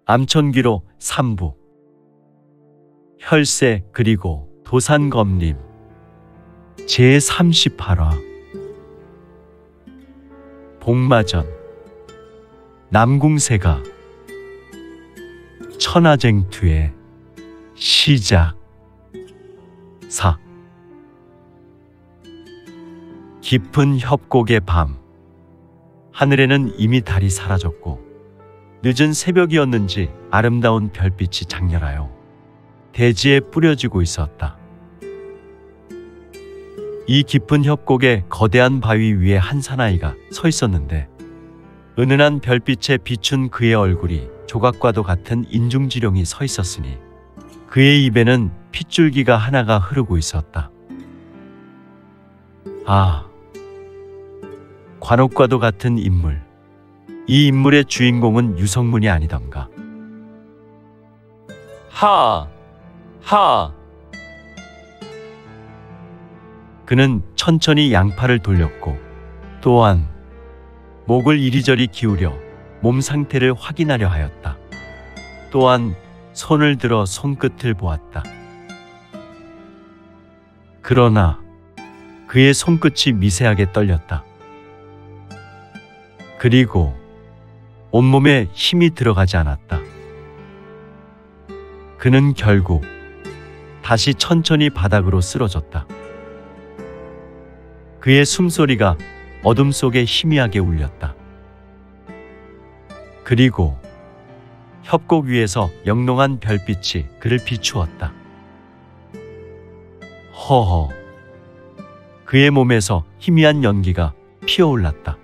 암천기로 3부 혈세 그리고 도산검림 제38화 복마전 남궁세가 천하쟁투의 시작 4 깊은 협곡의 밤 하늘에는 이미 달이 사라졌고 늦은 새벽이었는지 아름다운 별빛이 장렬하여 대지에 뿌려지고 있었다. 이 깊은 협곡의 거대한 바위 위에 한 사나이가 서 있었는데 은은한 별빛에 비춘 그의 얼굴이 조각과도 같은 인중지룡이 서 있었으니 그의 입에는 핏줄기가 하나가 흐르고 있었다. 아, 관옥과도 같은 인물. 이 인물의 주인공은 유성문이 아니던가. 하! 그는 천천히 양팔을 돌렸고 또한 목을 이리저리 기울여 몸 상태를 확인하려 하였다. 또한 손을 들어 손끝을 보았다. 그러나 그의 손끝이 미세하게 떨렸다. 그리고 온몸에 힘이 들어가지 않았다. 그는 결국 다시 천천히 바닥으로 쓰러졌다. 그의 숨소리가 어둠 속에 희미하게 울렸다. 그리고 협곡 위에서 영롱한 별빛이 그를 비추었다. 허허. 그의 몸에서 희미한 연기가 피어올랐다.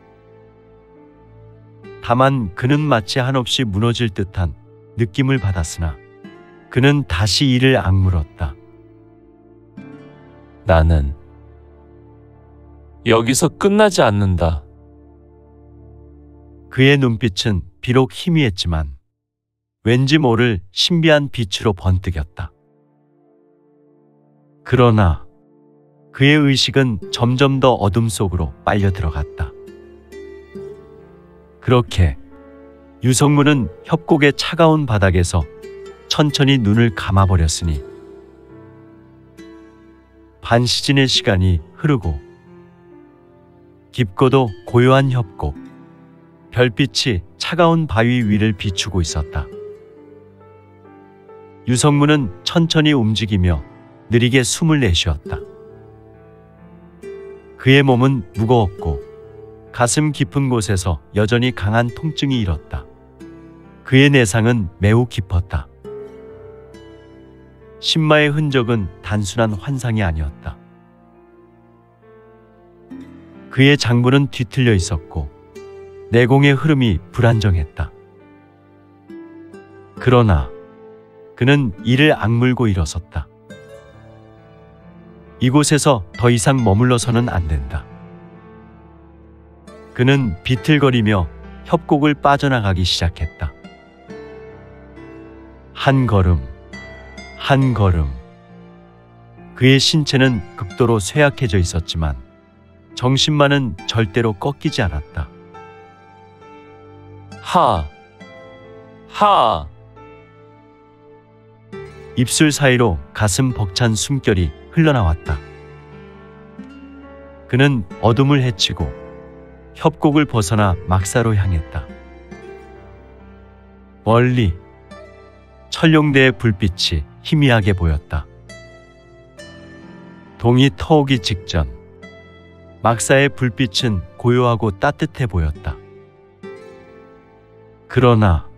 다만 그는 마치 한없이 무너질 듯한 느낌을 받았으나 그는 다시 이를 악물었다. 나는 여기서 끝나지 않는다. 그의 눈빛은 비록 희미했지만 왠지 모를 신비한 빛으로 번뜩였다. 그러나 그의 의식은 점점 더 어둠 속으로 빨려 들어갔다. 그렇게 유성문은 협곡의 차가운 바닥에서 천천히 눈을 감아버렸으니 반시즌의 시간이 흐르고 깊고도 고요한 협곡, 별빛이 차가운 바위 위를 비추고 있었다. 유성문은 천천히 움직이며 느리게 숨을 내쉬었다. 그의 몸은 무거웠고 가슴 깊은 곳에서 여전히 강한 통증이 일었다. 그의 내상은 매우 깊었다. 신마의 흔적은 단순한 환상이 아니었다. 그의 장부는 뒤틀려 있었고 내공의 흐름이 불안정했다. 그러나 그는 이를 악물고 일어섰다. 이곳에서 더 이상 머물러서는 안 된다. 그는 비틀거리며 협곡을 빠져나가기 시작했다. 한 걸음, 한 걸음. 그의 신체는 극도로 쇠약해져 있었지만 정신만은 절대로 꺾이지 않았다. 하! 입술 사이로 가슴 벅찬 숨결이 흘러나왔다. 그는 어둠을 헤치고 협곡을 벗어나 막사로 향했다. 멀리 천룡대의 불빛이 희미하게 보였다. 동이 터오기 직전 막사의 불빛은 고요하고 따뜻해 보였다. 그러나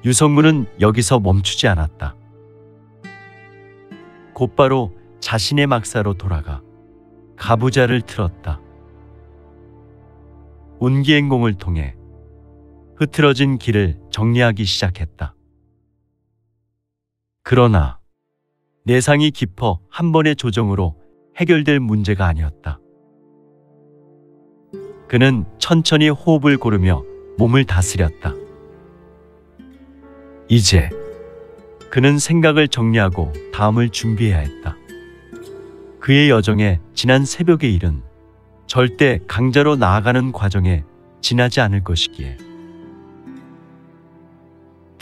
유성문은 여기서 멈추지 않았다. 곧바로 자신의 막사로 돌아가 가부좌를 틀었다. 운기행공을 통해 흐트러진 길을 정리하기 시작했다. 그러나 내상이 깊어 한 번의 조정으로 해결될 문제가 아니었다. 그는 천천히 호흡을 고르며 몸을 다스렸다. 이제 그는 생각을 정리하고 다음을 준비해야 했다. 그의 여정에 지난 새벽의 일은 절대 강자로 나아가는 과정에 지나지 않을 것이기에.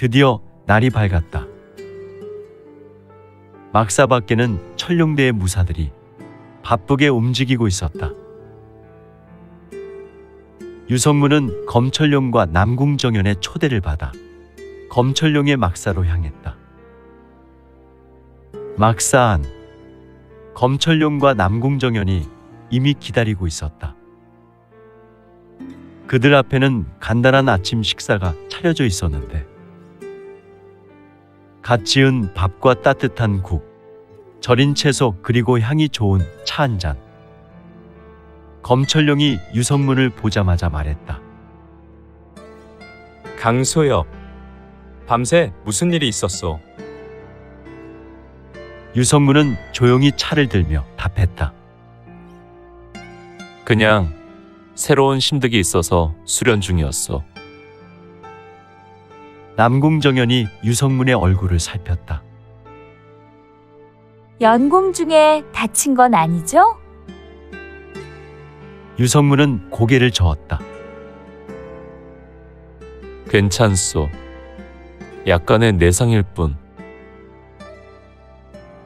드디어 날이 밝았다. 막사 밖에는 천룡대의 무사들이 바쁘게 움직이고 있었다. 유성문은 검철룡과 남궁정연의 초대를 받아 검철룡의 막사로 향했다. 막사 안, 검철룡과 남궁정연이 이미 기다리고 있었다. 그들 앞에는 간단한 아침 식사가 차려져 있었는데 갓 지은 밥과 따뜻한 국, 절인 채소 그리고 향이 좋은 차 한 잔. 검철룡이 유성문을 보자마자 말했다. 강소엽, 밤새 무슨 일이 있었소? 유성문은 조용히 차를 들며 답했다. 그냥 새로운 심득이 있어서 수련 중이었어. 남궁정연이 유성문의 얼굴을 살폈다. 연공 중에 다친 건 아니죠? 유성문은 고개를 저었다. 괜찮소. 약간의 내상일 뿐.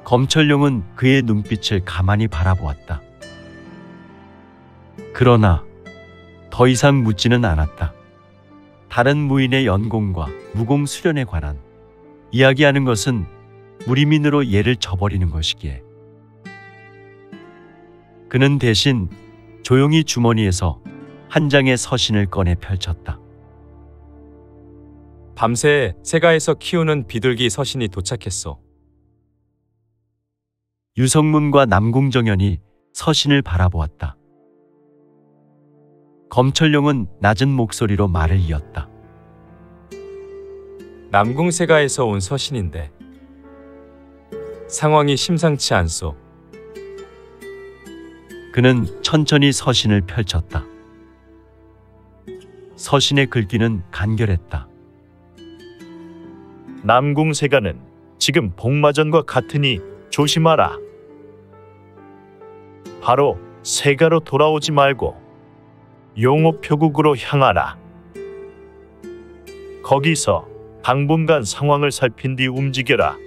검철룡은 그의 눈빛을 가만히 바라보았다. 그러나 더 이상 묻지는 않았다. 다른 무인의 연공과 무공 수련에 관한 이야기하는 것은 무리민으로 예를 져버리는 것이기에 그는 대신 조용히 주머니에서 한 장의 서신을 꺼내 펼쳤다. 밤새 세가에서 키우는 비둘기 서신이 도착했소. 유성문과 남궁정연이 서신을 바라보았다. 검철룡은 낮은 목소리로 말을 이었다. 남궁세가에서 온 서신인데 상황이 심상치 않소. 그는 천천히 서신을 펼쳤다. 서신의 글귀는 간결했다. 남궁세가는 지금 복마전과 같으니 조심하라. 바로 세가로 돌아오지 말고 용호표국으로 향하라. 거기서 당분간 상황을 살핀 뒤 움직여라.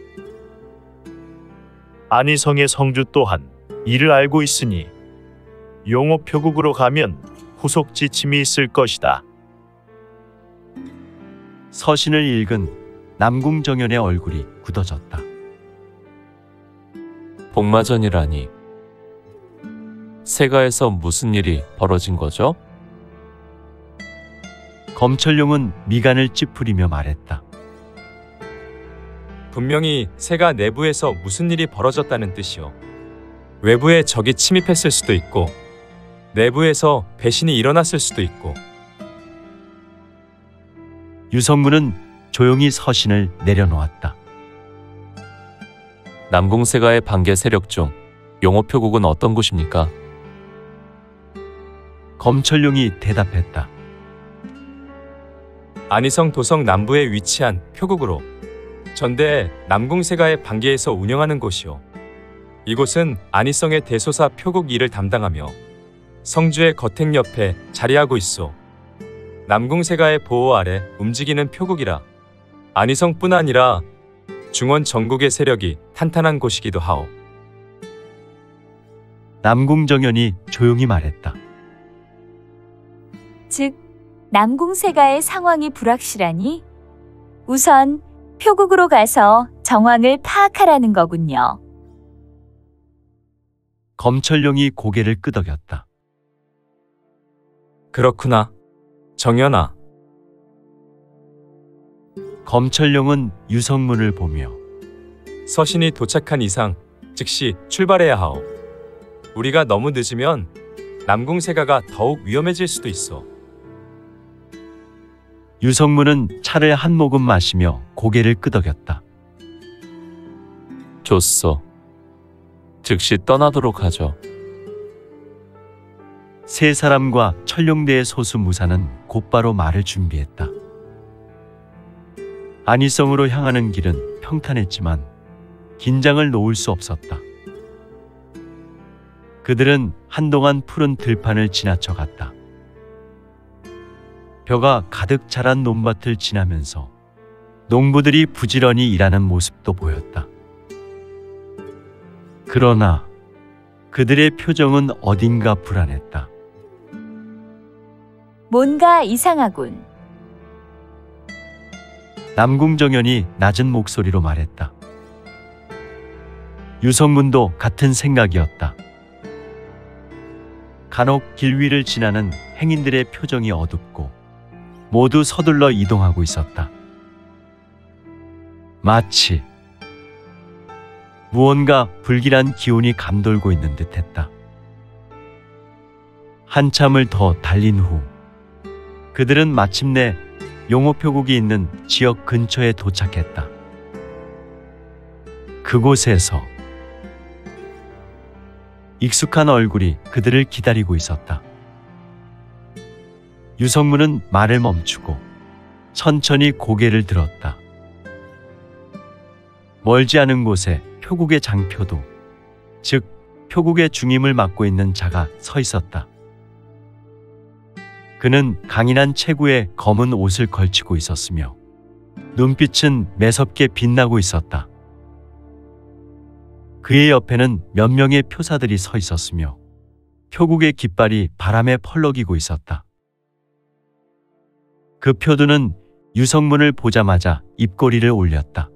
안희성의 성주 또한 이를 알고 있으니 용호표국으로 가면 후속 지침이 있을 것이다. 서신을 읽은 남궁정연의 얼굴이 굳어졌다. 복마전이라니. 세가에서 무슨 일이 벌어진 거죠? 검철룡은 미간을 찌푸리며 말했다. 분명히 세가 내부에서 무슨 일이 벌어졌다는 뜻이오. 외부에 적이 침입했을 수도 있고 내부에서 배신이 일어났을 수도 있고. 유성문은 조용히 서신을 내려놓았다. 남궁세가의 반개 세력 중 용호표국은 어떤 곳입니까? 검철룡이 대답했다. 안희성 도성 남부에 위치한 표국으로 전대 남궁세가의 반계에서 운영하는 곳이오. 이곳은 안희성의 대소사 표국 일을 담당하며 성주의 거택 옆에 자리하고 있어. 남궁세가의 보호 아래 움직이는 표국이라 안희성뿐 아니라 중원 전국의 세력이 탄탄한 곳이기도 하오. 남궁정연이 조용히 말했다. 즉, 남궁세가의 상황이 불확실하니 우선 표국으로 가서 정황을 파악하라는 거군요. 검철룡이 고개를 끄덕였다. 그렇구나. 정연아. 검철룡은 유성문을 보며 서신이 도착한 이상 즉시 출발해야 하오. 우리가 너무 늦으면 남궁세가가 더욱 위험해질 수도 있어. 유성문은 차를 한 모금 마시며 고개를 끄덕였다. 좋소. 즉시 떠나도록 하죠. 세 사람과 천룡대의 소수 무사는 곧바로 말을 준비했다. 안희성으로 향하는 길은 평탄했지만 긴장을 놓을 수 없었다. 그들은 한동안 푸른 들판을 지나쳐 갔다. 벼가 가득 자란 논밭을 지나면서 농부들이 부지런히 일하는 모습도 보였다. 그러나 그들의 표정은 어딘가 불안했다. 뭔가 이상하군. 남궁정연이 낮은 목소리로 말했다. 유성문도 같은 생각이었다. 간혹 길 위를 지나는 행인들의 표정이 어둡고 모두 서둘러 이동하고 있었다. 마치 무언가 불길한 기운이 감돌고 있는 듯했다. 한참을 더 달린 후 그들은 마침내 용호표국이 있는 지역 근처에 도착했다. 그곳에서 익숙한 얼굴이 그들을 기다리고 있었다. 유성문은 말을 멈추고 천천히 고개를 들었다. 멀지 않은 곳에 표국의 장표도, 즉 표국의 중임을 맡고 있는 자가 서 있었다. 그는 강인한 체구에 검은 옷을 걸치고 있었으며 눈빛은 매섭게 빛나고 있었다. 그의 옆에는 몇 명의 표사들이 서 있었으며 표국의 깃발이 바람에 펄럭이고 있었다. 그 표두는 유성문을 보자마자 입꼬리를 올렸다.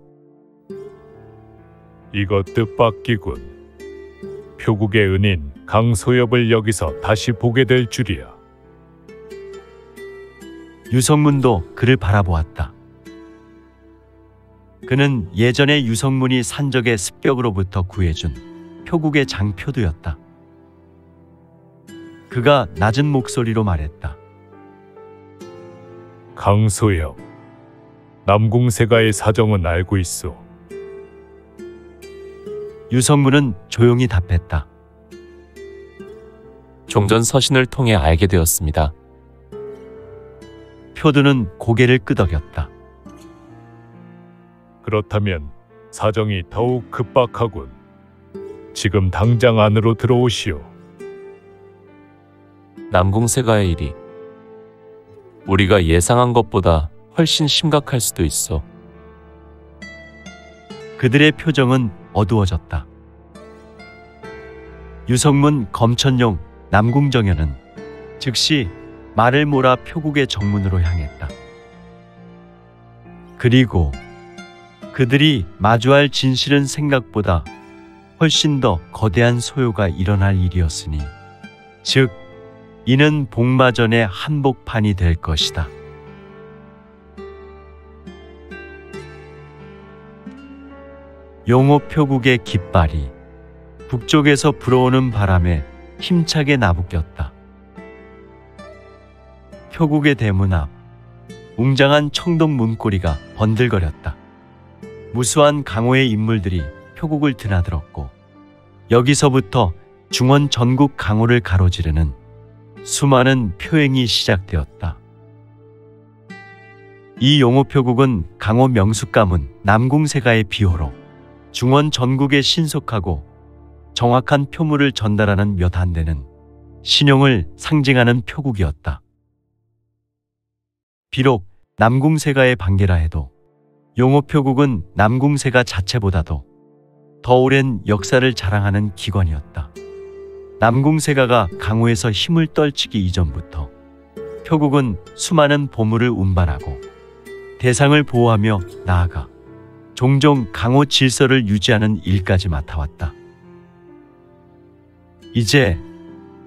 이거 뜻밖이군. 표국의 은인 강소엽을 여기서 다시 보게 될 줄이야. 유성문도 그를 바라보았다. 그는 예전에 유성문이 산적의 습벽으로부터 구해준 표국의 장표두였다. 그가 낮은 목소리로 말했다. 강소엽, 남궁세가의 사정은 알고 있어. 유성문은 조용히 답했다. 종전 서신을 통해 알게 되었습니다. 표두는 고개를 끄덕였다. 그렇다면 사정이 더욱 급박하군. 지금 당장 안으로 들어오시오. 남궁세가의 일이 우리가 예상한 것보다 훨씬 심각할 수도 있어. 그들의 표정은 어두워졌다. 유성문, 검천용, 남궁정연은 즉시 말을 몰아 표국의 정문으로 향했다. 그리고 그들이 마주할 진실은 생각보다 훨씬 더 거대한 소요가 일어날 일이었으니, 즉 이는 복마전의 한복판이 될 것이다. 용호표국의 깃발이 북쪽에서 불어오는 바람에 힘차게 나부꼈다. 표국의 대문 앞 웅장한 청동 문고리가 번들거렸다. 무수한 강호의 인물들이 표국을 드나들었고 여기서부터 중원 전국 강호를 가로지르는 수많은 표행이 시작되었다. 이 용호표국은 강호 명숙가문 남궁세가의 비호로 중원 전국에 신속하고 정확한 표물을 전달하는 몇 안 되는 신용을 상징하는 표국이었다. 비록 남궁세가의 반계라 해도 용호표국은 남궁세가 자체보다도 더 오랜 역사를 자랑하는 기관이었다. 남궁세가가 강호에서 힘을 떨치기 이전부터 표국은 수많은 보물을 운반하고 대상을 보호하며 나아가 종종 강호 질서를 유지하는 일까지 맡아왔다. 이제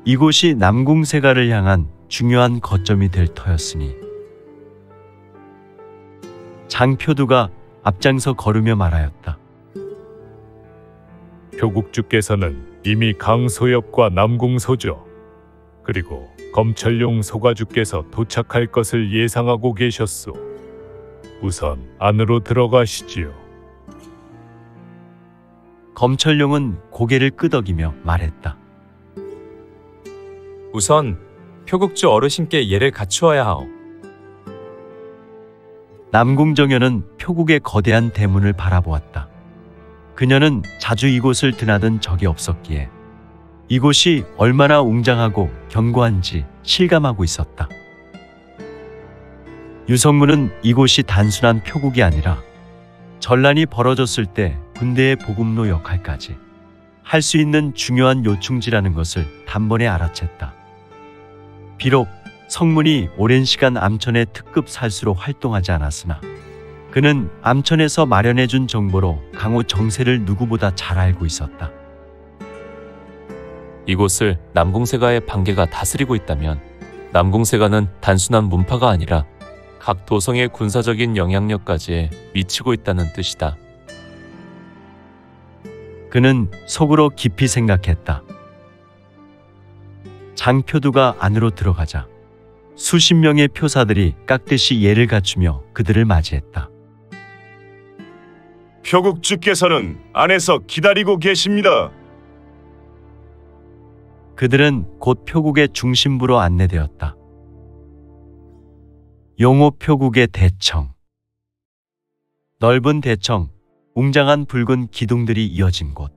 이곳이 남궁세가를 향한 중요한 거점이 될 터였으니 장표두가 앞장서 걸으며 말하였다. 표국주께서는 이미 강소엽과 남궁소저 그리고 검철용 소가주께서 도착할 것을 예상하고 계셨소. 우선 안으로 들어가시지요. 검철용은 고개를 끄덕이며 말했다. 우선 표국주 어르신께 예를 갖추어야 하오. 남궁정연은 표국의 거대한 대문을 바라보았다. 그녀는 자주 이곳을 드나든 적이 없었기에 이곳이 얼마나 웅장하고 견고한지 실감하고 있었다. 유성문은 이곳이 단순한 표국이 아니라 전란이 벌어졌을 때 군대의 보급로 역할까지 할 수 있는 중요한 요충지라는 것을 단번에 알아챘다. 비록 성문이 오랜 시간 암천의 특급 살수로 활동하지 않았으나 그는 암천에서 마련해준 정보로 강호 정세를 누구보다 잘 알고 있었다. 이곳을 남궁세가의 반계가 다스리고 있다면 남궁세가는 단순한 문파가 아니라 각 도성의 군사적인 영향력까지 미치고 있다는 뜻이다. 그는 속으로 깊이 생각했다. 장표두가 안으로 들어가자 수십 명의 표사들이 깍듯이 예를 갖추며 그들을 맞이했다. 표국주께서는 안에서 기다리고 계십니다. 그들은 곧 표국의 중심부로 안내되었다. 용호 표국의 대청. 넓은 대청, 웅장한 붉은 기둥들이 이어진 곳.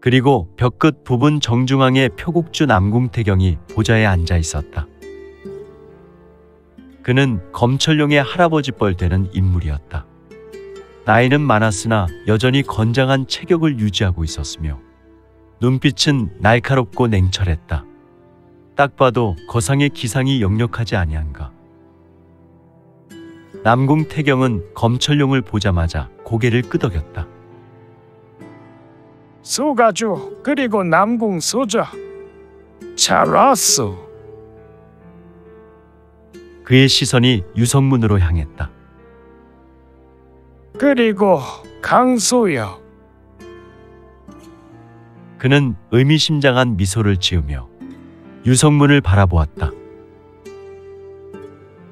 그리고 벽끝 부분 정중앙에 표국주 남궁태경이 보좌에 앉아 있었다. 그는 검철룡의 할아버지 뻘 되는 인물이었다. 나이는 많았으나 여전히 건장한 체격을 유지하고 있었으며 눈빛은 날카롭고 냉철했다. 딱 봐도 거상의 기상이 역력하지 아니한가. 남궁태경은 검철룡을 보자마자 고개를 끄덕였다. 소가주 그리고 남궁소자 잘 왔소. 그의 시선이 유성문으로 향했다. 그리고 강소혁. 그는 의미심장한 미소를 지으며 유성문을 바라보았다.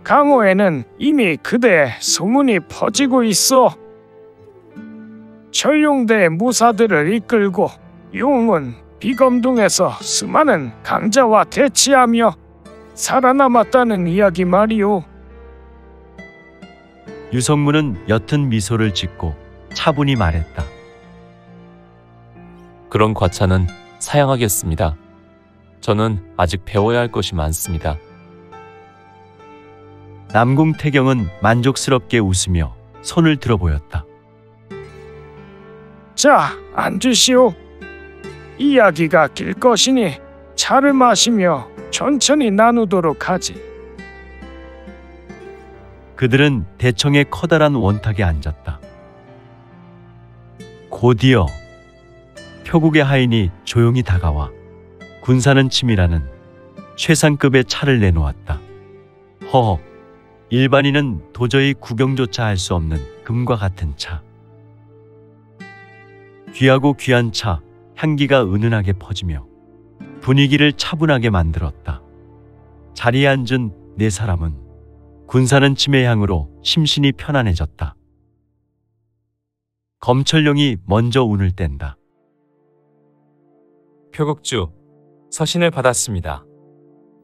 강호에는 이미 그대의 소문이 퍼지고 있어. 철룡대 무사들을 이끌고 용은 비검동에서 수많은 강자와 대치하며 살아남았다는 이야기 말이오. 유성문은 옅은 미소를 짓고 차분히 말했다. 그런 과찬은 사양하겠습니다. 저는 아직 배워야 할 것이 많습니다. 남궁태경은 만족스럽게 웃으며 손을 들어 보였다. 자, 앉으시오. 이야기가 길 것이니 차를 마시며 천천히 나누도록 하지. 그들은 대청의 커다란 원탁에 앉았다. 곧이어 표국의 하인이 조용히 다가와 군사는 침이라는 최상급의 차를 내놓았다. 허허, 일반인은 도저히 구경조차 할 수 없는 금과 같은 차. 귀하고 귀한 차, 향기가 은은하게 퍼지며 분위기를 차분하게 만들었다. 자리에 앉은 네 사람은 군사는 침의 향으로 심신이 편안해졌다. 검철룡이 먼저 운을 뗀다. 표국주, 서신을 받았습니다.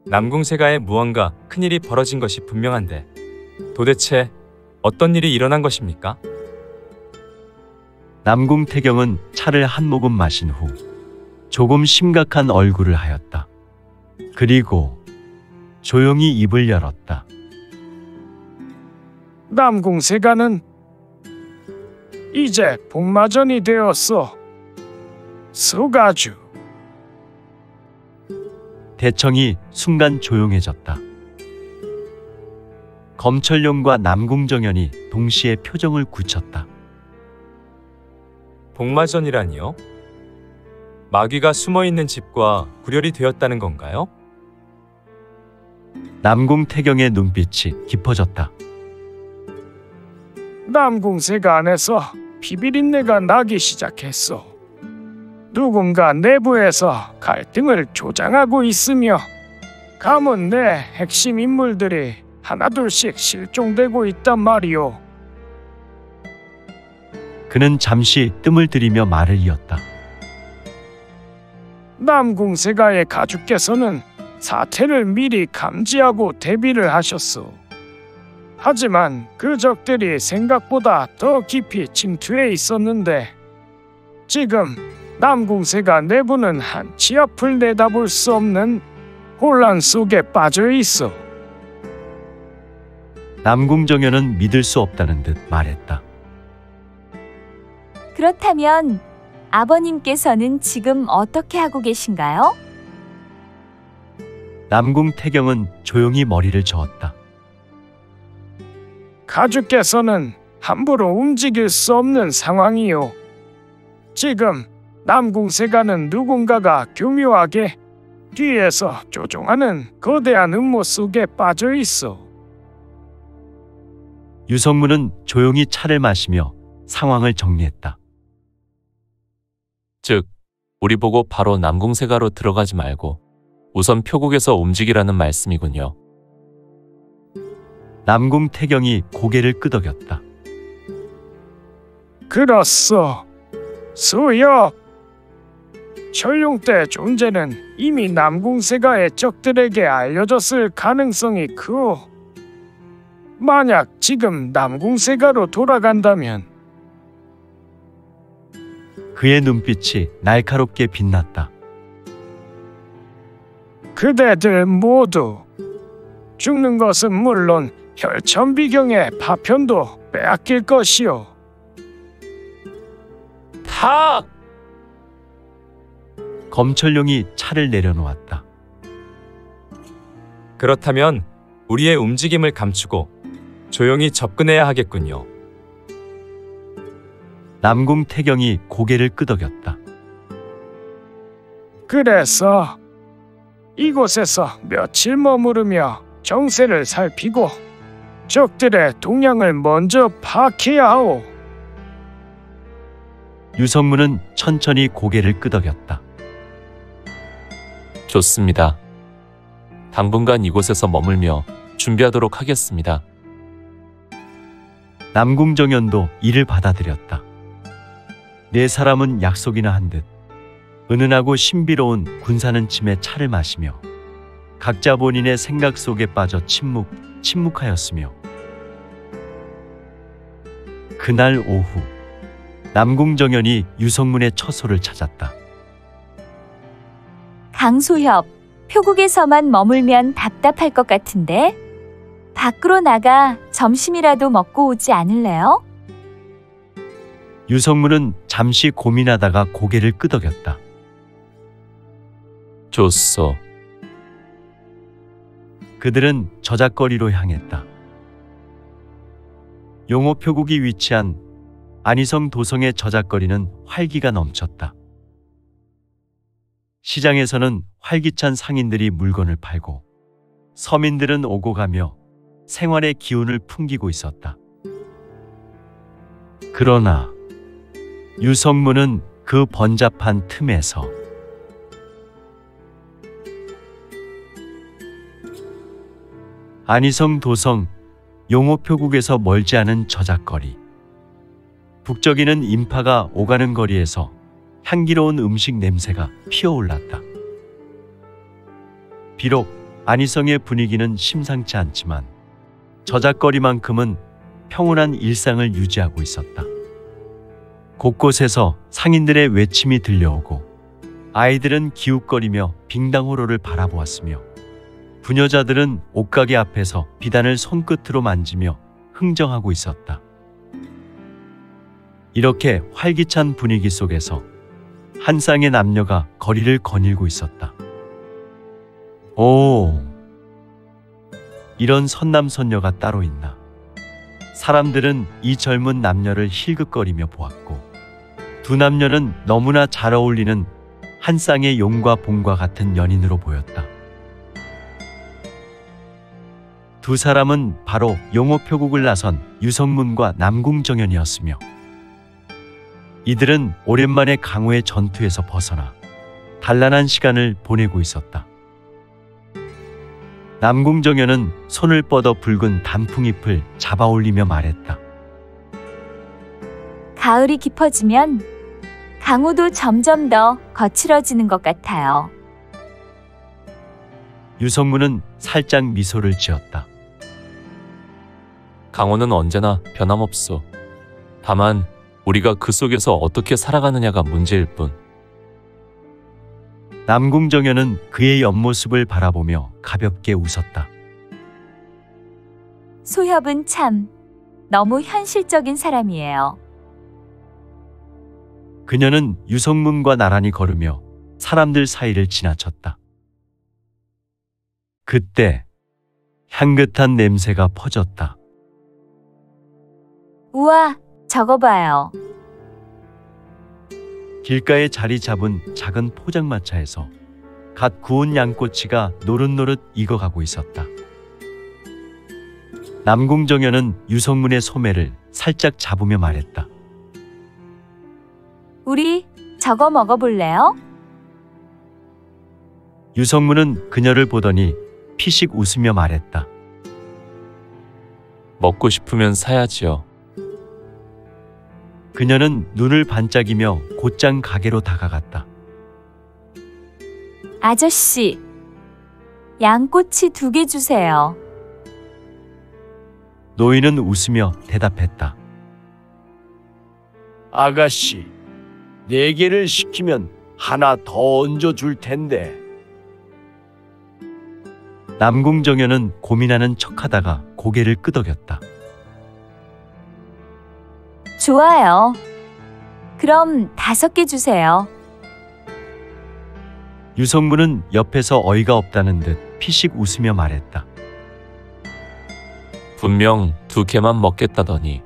남궁세가에 무언가 큰일이 벌어진 것이 분명한데 도대체 어떤 일이 일어난 것입니까? 남궁태경은 차를 한 모금 마신 후 조금 심각한 얼굴을 하였다. 그리고 조용히 입을 열었다. 남궁세가는 이제 복마전이 되었어. 소가주. 대청이 순간 조용해졌다. 검철룡과 남궁정연이 동시에 표정을 굳혔다. 복마전이라니요? 마귀가 숨어있는 집과 구별이 되었다는 건가요? 남궁태경의 눈빛이 깊어졌다. 남궁세가 안에서 비비린내가 나기 시작했어. 누군가 내부에서 갈등을 조장하고 있으며 가문 내 핵심 인물들이 하나둘씩 실종되고 있단 말이오. 그는 잠시 뜸을 들이며 말을 이었다. 남궁세가의 가족께서는 사태를 미리 감지하고 대비를 하셨소. 하지만 그 적들이 생각보다 더 깊이 침투해 있었는데 지금 남궁세가 내부는 한치 앞을 내다볼 수 없는 혼란 속에 빠져 있어. 남궁정연은 믿을 수 없다는 듯 말했다. 그렇다면 아버님께서는 지금 어떻게 하고 계신가요? 남궁태경은 조용히 머리를 저었다. 가주께서는 함부로 움직일 수 없는 상황이요. 지금 남궁세가는 누군가가 교묘하게 뒤에서 조종하는 거대한 음모 속에 빠져 있어. 유성문은 조용히 차를 마시며 상황을 정리했다. 즉, 우리 보고 바로 남궁세가로 들어가지 말고 우선 표국에서 움직이라는 말씀이군요. 남궁태경이 고개를 끄덕였다. 그렇소. 수여. 철룡 때 존재는 이미 남궁세가의 적들에게 알려졌을 가능성이 크오. 만약 지금 남궁세가로 돌아간다면 그의 눈빛이 날카롭게 빛났다. 그대들 모두 죽는 것은 물론 혈천비경의 파편도 빼앗길 것이오. 탁! 검철룡이 차를 내려놓았다. 그렇다면 우리의 움직임을 감추고 조용히 접근해야 하겠군요. 남궁태경이 고개를 끄덕였다. 그래서 이곳에서 며칠 머무르며 정세를 살피고 적들의 동향을 먼저 파악해야 하오. 유성문은 천천히 고개를 끄덕였다. 좋습니다. 당분간 이곳에서 머물며 준비하도록 하겠습니다. 남궁정연도 이를 받아들였다. 네 사람은 약속이나 한 듯 은은하고 신비로운 군사는 침에 차를 마시며 각자 본인의 생각 속에 빠져 침묵하였으며 그날 오후 남궁정연이 유성문의 처소를 찾았다. 강소협, 표국에서만 머물면 답답할 것 같은데 밖으로 나가 점심이라도 먹고 오지 않을래요? 유성문은 잠시 고민하다가 고개를 끄덕였다. 좋소. 그들은 저작거리로 향했다. 용호표국이 위치한 안희성 도성의 저작거리는 활기가 넘쳤다. 시장에서는 활기찬 상인들이 물건을 팔고 서민들은 오고 가며 생활의 기운을 풍기고 있었다. 그러나 유성문은 그 번잡한 틈에서 안희성 도성 용호표국에서 멀지 않은 저작거리, 북적이는 인파가 오가는 거리에서 향기로운 음식 냄새가 피어올랐다. 비록 안희성의 분위기는 심상치 않지만 저작거리만큼은 평온한 일상을 유지하고 있었다. 곳곳에서 상인들의 외침이 들려오고 아이들은 기웃거리며 빙당호로를 바라보았으며 부녀자들은 옷가게 앞에서 비단을 손끝으로 만지며 흥정하고 있었다. 이렇게 활기찬 분위기 속에서 한 쌍의 남녀가 거리를 거닐고 있었다. 오, 이런 선남선녀가 따로 있나. 사람들은 이 젊은 남녀를 힐끗거리며 보았고 두 남녀는 너무나 잘 어울리는 한 쌍의 용과 봉과 같은 연인으로 보였다. 두 사람은 바로 용호표국을 나선 유성문과 남궁정연이었으며 이들은 오랜만에 강호의 전투에서 벗어나 단란한 시간을 보내고 있었다. 남궁정연은 손을 뻗어 붉은 단풍잎을 잡아올리며 말했다. 가을이 깊어지면 강호도 점점 더 거칠어지는 것 같아요. 유성문은 살짝 미소를 지었다. 강호는 언제나 변함없소. 다만 우리가 그 속에서 어떻게 살아가느냐가 문제일 뿐. 남궁정연은 그의 옆모습을 바라보며 가볍게 웃었다. 소협은 참 너무 현실적인 사람이에요. 그녀는 유성문과 나란히 걸으며 사람들 사이를 지나쳤다. 그때 향긋한 냄새가 퍼졌다. 우와, 저거 봐요. 길가에 자리 잡은 작은 포장마차에서 갓 구운 양꼬치가 노릇노릇 익어가고 있었다. 남궁정연은 유성문의 소매를 살짝 잡으며 말했다. 우리 저거 먹어볼래요? 유성문은 그녀를 보더니 피식 웃으며 말했다. 먹고 싶으면 사야지요. 그녀는 눈을 반짝이며 곧장 가게로 다가갔다. 아저씨, 양꼬치 2개 주세요. 노인은 웃으며 대답했다. 아가씨, 4개를 시키면 하나 더 얹어 줄 텐데. 남궁정연은 고민하는 척하다가 고개를 끄덕였다. 좋아요. 그럼 5개 주세요. 유성문은 옆에서 어이가 없다는 듯 피식 웃으며 말했다. 분명 2개만 먹겠다더니.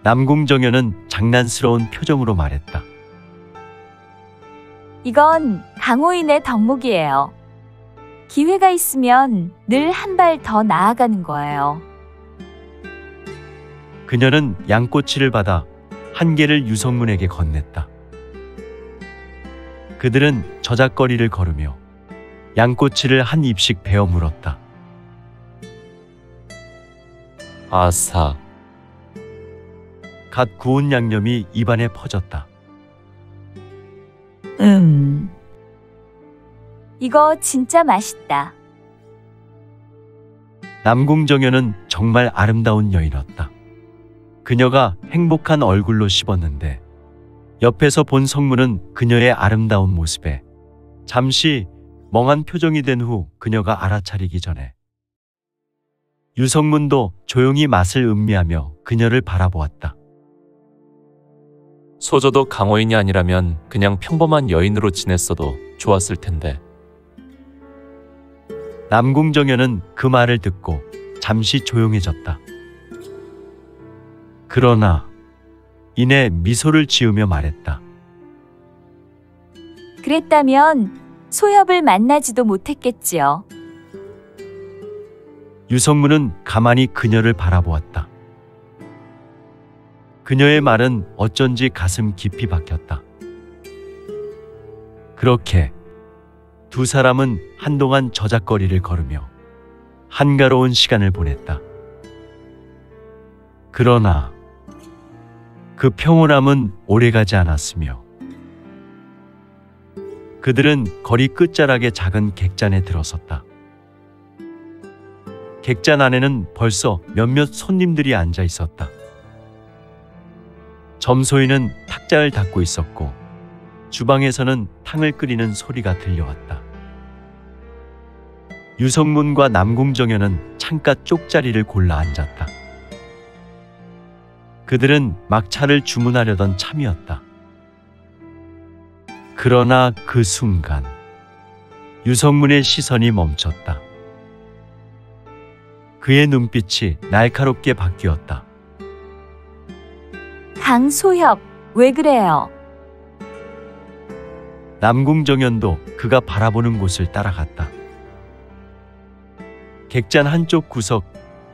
남궁정연은 장난스러운 표정으로 말했다. 이건 강호인의 덕목이에요. 기회가 있으면 늘 한 발 더 나아가는 거예요. 그녀는 양꼬치를 받아 1개를 유성문에게 건넸다. 그들은 저작거리를 걸으며 양꼬치를 한 입씩 베어 물었다. 아삭. 갓 구운 양념이 입안에 퍼졌다. 이거 진짜 맛있다. 남궁정연은 정말 아름다운 여인이었다. 그녀가 행복한 얼굴로 씹었는데 옆에서 본 성문은 그녀의 아름다운 모습에 잠시 멍한 표정이 된 후 그녀가 알아차리기 전에 유성문도 조용히 맛을 음미하며 그녀를 바라보았다. 소저도 강호인이 아니라면 그냥 평범한 여인으로 지냈어도 좋았을 텐데. 남궁정연은 그 말을 듣고 잠시 조용해졌다. 그러나 이내 미소를 지으며 말했다. 그랬다면 소협을 만나지도 못했겠지요. 유성문은 가만히 그녀를 바라보았다. 그녀의 말은 어쩐지 가슴 깊이 박혔다. 그렇게 두 사람은 한동안 저작거리를 걸으며 한가로운 시간을 보냈다. 그러나 그 평온함은 오래가지 않았으며 그들은 거리 끝자락의 작은 객잔에 들어섰다. 객잔 안에는 벌써 몇몇 손님들이 앉아 있었다. 점소이는 탁자를 닦고 있었고 주방에서는 탕을 끓이는 소리가 들려왔다. 유성문과 남궁정연은 창가 쪽자리를 골라 앉았다. 그들은 막차를 주문하려던 참이었다. 그러나 그 순간 유성문의 시선이 멈췄다. 그의 눈빛이 날카롭게 바뀌었다. 강소협, 왜 그래요? 남궁정연도 그가 바라보는 곳을 따라갔다. 객잔 한쪽 구석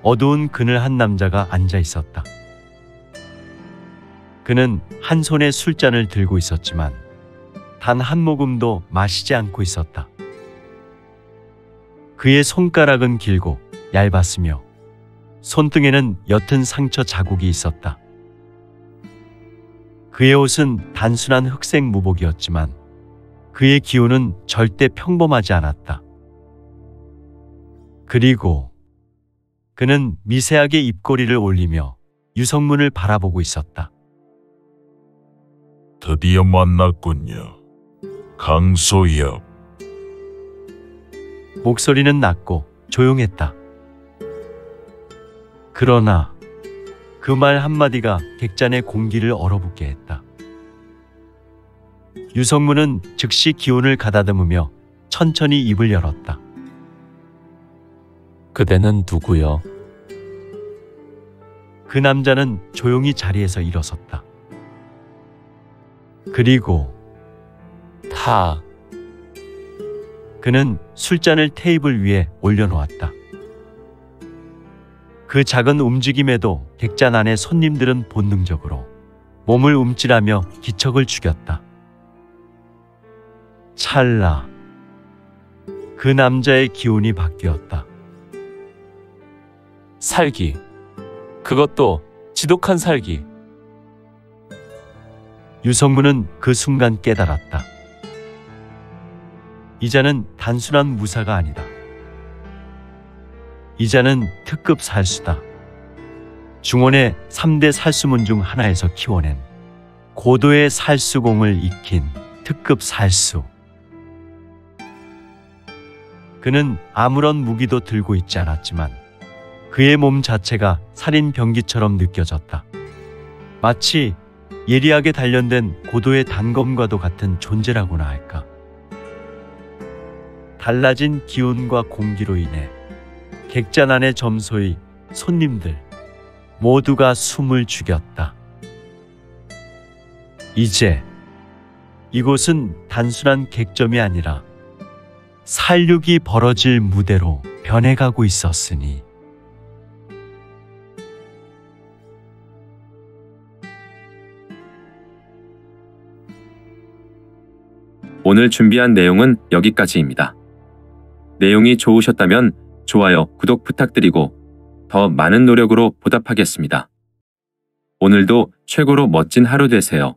어두운 그늘 한 남자가 앉아 있었다. 그는 한 손에 술잔을 들고 있었지만 단 한 모금도 마시지 않고 있었다. 그의 손가락은 길고 얇았으며 손등에는 옅은 상처 자국이 있었다. 그의 옷은 단순한 흑색 무복이었지만 그의 기운은 절대 평범하지 않았다. 그리고 그는 미세하게 입꼬리를 올리며 유성문을 바라보고 있었다. 드디어 만났군요. 강소엽. 목소리는 낮고 조용했다. 그러나 그 말 한마디가 객잔의 공기를 얼어붙게 했다. 유성문은 즉시 기운을 가다듬으며 천천히 입을 열었다. 그대는 누구요? 그 남자는 조용히 자리에서 일어섰다. 그리고 타. 그는 술잔을 테이블 위에 올려놓았다. 그 작은 움직임에도 객잔 안의 손님들은 본능적으로 몸을 움찔하며 기척을 죽였다. 찰나 그 남자의 기운이 바뀌었다. 살기. 그것도 지독한 살기. 유성문은 그 순간 깨달았다. 이자는 단순한 무사가 아니다. 이자는 특급 살수다. 중원의 3대 살수문 중 하나에서 키워낸 고도의 살수공을 익힌 특급 살수. 그는 아무런 무기도 들고 있지 않았지만 그의 몸 자체가 살인 병기처럼 느껴졌다. 마치 예리하게 단련된 고도의 단검과도 같은 존재라고나 할까. 달라진 기운과 공기로 인해 객잔 안의 점소의 손님들 모두가 숨을 죽였다. 이제 이곳은 단순한 객점이 아니라 살육이 벌어질 무대로 변해가고 있었으니. 오늘 준비한 내용은 여기까지입니다. 내용이 좋으셨다면 좋아요, 구독 부탁드리고 더 많은 노력으로 보답하겠습니다. 오늘도 최고로 멋진 하루 되세요.